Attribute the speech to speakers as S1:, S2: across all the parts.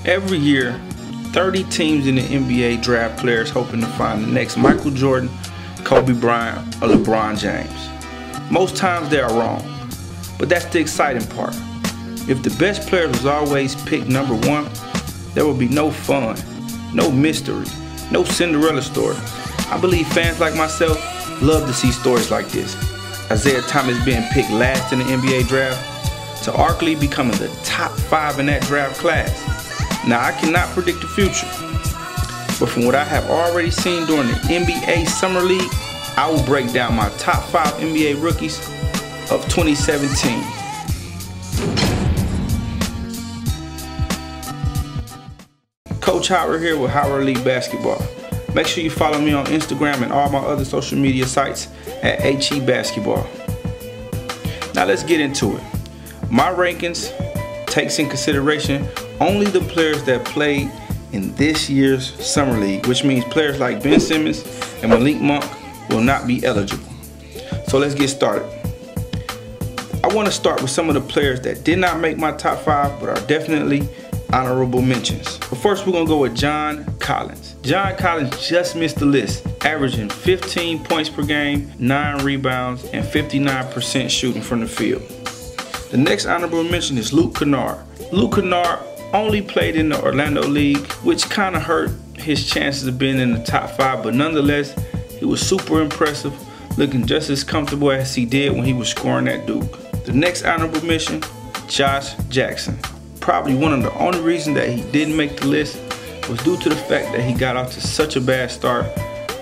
S1: Every year, 30 teams in the NBA draft players hoping to find the next Michael Jordan, Kobe Bryant, or LeBron James. Most times they are wrong, but that's the exciting part. If the best player was always picked number one, there would be no fun, no mystery, no Cinderella story. I believe fans like myself love to see stories like this. Isaiah Thomas being picked last in the NBA draft to arguably becoming the top 5 in that draft class. Now, I cannot predict the future, but from what I have already seen during the NBA Summer League, I will break down my top 5 NBA rookies of 2017. Coach Howard here with Howard League Basketball. Make sure you follow me on Instagram and all my other social media sites at HE Basketball. Now let's get into it. My rankings takes in consideration only the players that played in this year's Summer League, which means players like Ben Simmons and Malik will not be eligible. So let's get started. I want to start with some of the players that did not make my top 5 but are definitely honorable mentions. But first we're going to go with John Collins. John Collins just missed the list, averaging 15 points per game, 9 rebounds, and 59% shooting from the field. The next honorable mention is Luke Kennard. Luke Kennard only played in the Orlando League, which kind of hurt his chances of being in the top 5, but nonetheless, he was super impressive, looking just as comfortable as he did when he was scoring at Duke. The next honorable mention, Josh Jackson. Probably one of the only reasons that he didn't make the list was due to the fact that he got off to such a bad start,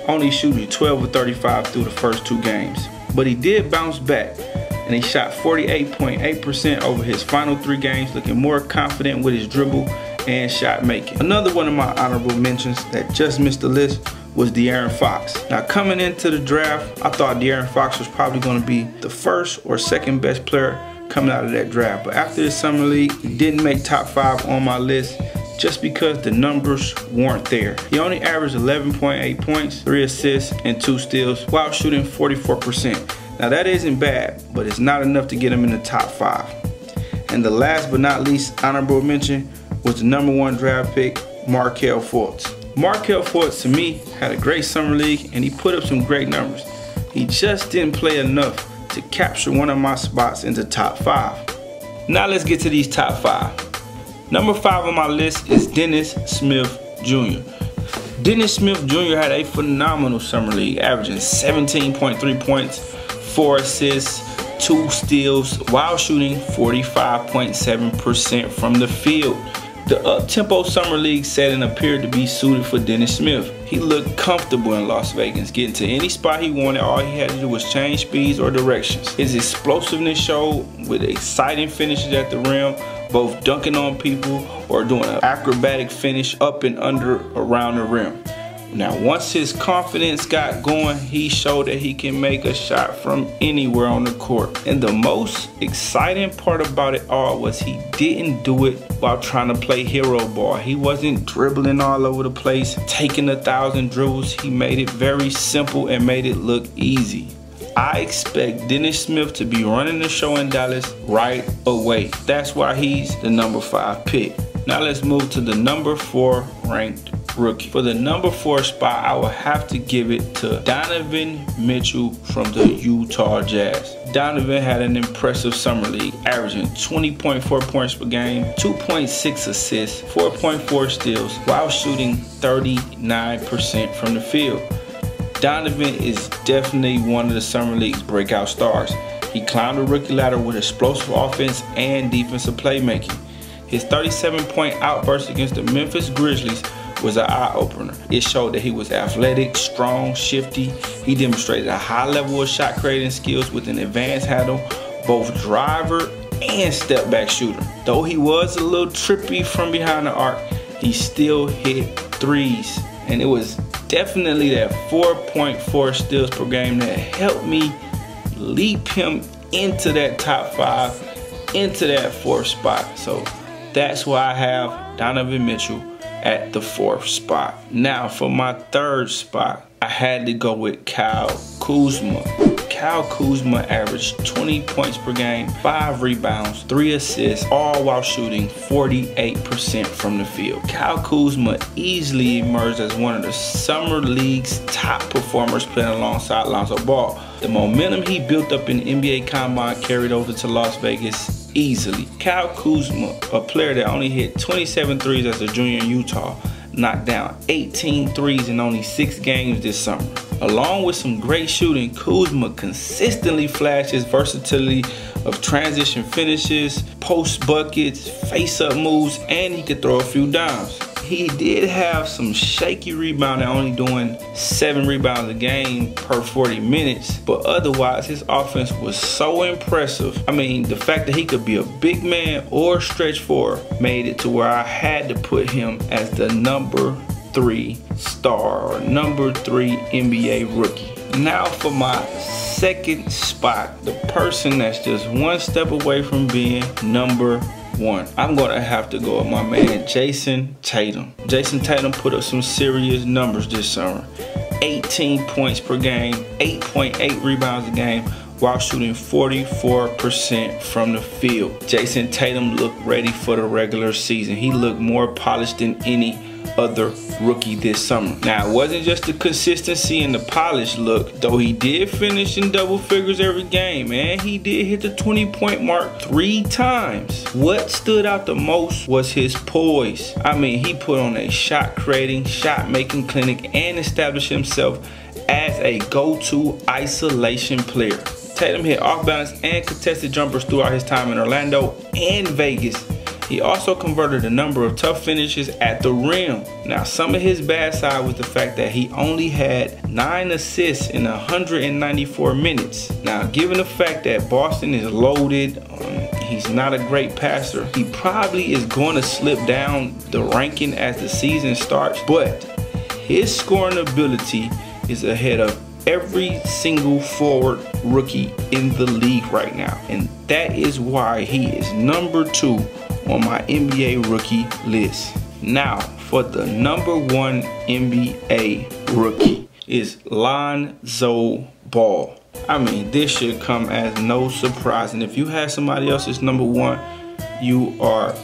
S1: only shooting 12 of 35 through the first 2 games. But he did bounce back, and he shot 48.8% over his final 3 games, looking more confident with his dribble and shot making. Another one of my honorable mentions that just missed the list was De'Aaron Fox. Now, coming into the draft, I thought De'Aaron Fox was probably going to be the first or second best player coming out of that draft, but after the Summer League, he didn't make top 5 on my list just because the numbers weren't there. He only averaged 11.8 points, 3 assists, and 2 steals while shooting 44%. Now that isn't bad, but it's not enough to get him in the top 5. And the last but not least honorable mention was the number 1 draft pick, Markelle Fultz. Markelle Fultz, to me, had a great Summer League and he put up some great numbers. He just didn't play enough to capture one of my spots in the top 5. Now let's get to these top 5. Number 5 on my list is Dennis Smith Jr. Dennis Smith Jr. had a phenomenal Summer League, averaging 17.3 points, 4 assists, 2 steals, while shooting 45.7% from the field. The up-tempo Summer League setting appeared to be suited for Dennis Smith. He looked comfortable in Las Vegas, getting to any spot he wanted. All he had to do was change speeds or directions. His explosiveness showed with exciting finishes at the rim, both dunking on people or doing an acrobatic finish up and under around the rim. Now, once his confidence got going, he showed that he can make a shot from anywhere on the court. And the most exciting part about it all was he didn't do it while trying to play hero ball. He wasn't dribbling all over the place, taking 1,000 dribbles. He made it very simple and made it look easy. I expect Dennis Smith to be running the show in Dallas right away. That's why he's the number 5 pick. Now let's move to the number 4 ranked rookie. For the number 4 spot, I will have to give it to Donovan Mitchell from the Utah Jazz. Donovan had an impressive Summer League, averaging 20.4 points per game, 2.6 assists, 4.4 steals, while shooting 39% from the field. Donovan is definitely one of the Summer League's breakout stars. He climbed the rookie ladder with explosive offense and defensive playmaking. His 37-point outburst against the Memphis Grizzlies was an eye-opener. It showed that he was athletic, strong, shifty. He demonstrated a high level of shot creating skills with an advanced handle, both driver and step back shooter. Though he was a little trippy from behind the arc, he still hit threes. And it was definitely that 4.4 steals per game that helped me leap him into that top 5, into that 4th spot. So that's why I have Donovan Mitchell at the 4th spot. Now for my 3rd spot, I had to go with Kyle Kuzma. Kyle Kuzma averaged 20 points per game, 5 rebounds, 3 assists, all while shooting 48% from the field. Kyle Kuzma easily emerged as one of the Summer League's top performers, playing alongside Lonzo Ball. The momentum he built up in the NBA Combine carried over to Las Vegas easily. Kyle Kuzma, a player that only hit 27 threes as a junior in Utah, knocked down 18 threes in only 6 games this summer. Along with some great shooting, Kuzma consistently flashed his versatility of transition finishes, post buckets, face-up moves, and he could throw a few dimes. He did have some shaky rebounding, only doing 7 rebounds a game per 40 minutes, but otherwise his offense was so impressive. I mean, the fact that he could be a big man or stretch four made it to where I had to put him as the number 3 star or number 3 NBA rookie. Now for my second spot, the person that's just one step away from being number 1. I'm gonna have to go with my man Jayson Tatum. Jayson Tatum put up some serious numbers this summer. 18 points per game, 8.8 rebounds a game, while shooting 44% from the field. Jayson Tatum looked ready for the regular season. He looked more polished than any other rookie this summer. Now, it wasn't just the consistency and the polished look, though he did finish in double figures every game, and he did hit the 20-point mark 3 times. What stood out the most was his poise. I mean, he put on a shot creating, shot making clinic and established himself as a go-to isolation player. Tatum hit off balance and contested jumpers throughout his time in Orlando and Vegas. He also converted a number of tough finishes at the rim. Now, some of his bad side was the fact that he only had 9 assists in 194 minutes. Now, given the fact that Boston is loaded, he's not a great passer, he probably is going to slip down the ranking as the season starts, but his scoring ability is ahead of every single forward rookie in the league right now. And that is why he is number 2 on my NBA rookie list. Now, for the number 1 NBA rookie is Lonzo Ball. I mean, this should come as no surprise. And if you had somebody else's number 1, you are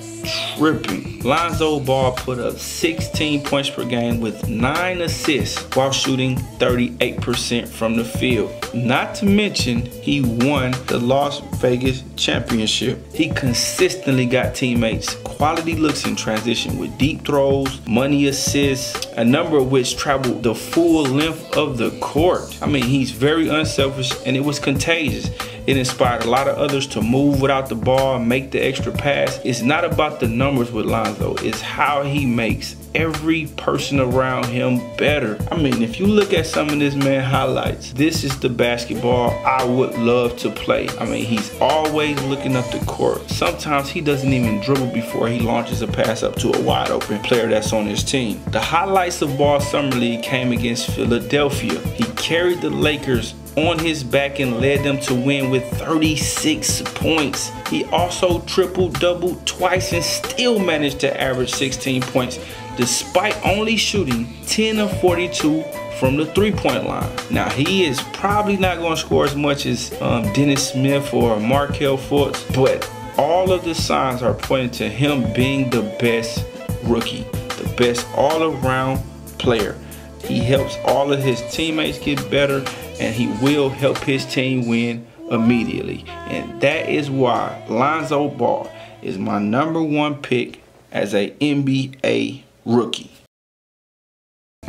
S1: tripping. Lonzo Ball put up 16 points per game with 9 assists while shooting 38% from the field. Not to mention, he won the Las Vegas championship. He consistently got teammates quality looks in transition with deep throws, money assists, a number of which traveled the full length of the court. I mean, he's very unselfish and it was contagious. It inspired a lot of others to move without the ball and make the extra pass. It's not about the numbers with Lonzo, it's how he makes every person around him better. I mean, if you look at some of this man highlights, this is the basketball I would love to play. I mean, he's always looking up the court. Sometimes he doesn't even dribble before he launches a pass up to a wide open player that's on his team. The highlights of Ball Summer League came against Philadelphia. He carried the Lakers on his back and led them to win with 36 points. He also triple-doubled twice and still managed to average 16 points despite only shooting 10 of 42 from the three-point line. Now, he is probably not going to score as much as Dennis Smith or Markelle Fultz, but all of the signs are pointing to him being the best rookie, the best all-around player. He helps all of his teammates get better, and he will help his team win immediately. And that is why Lonzo Ball is my number 1 pick as a NBA rookie.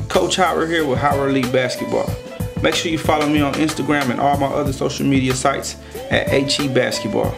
S1: Coach Howard here with Howard League Basketball. Make sure you follow me on Instagram and all my other social media sites at HE Basketball.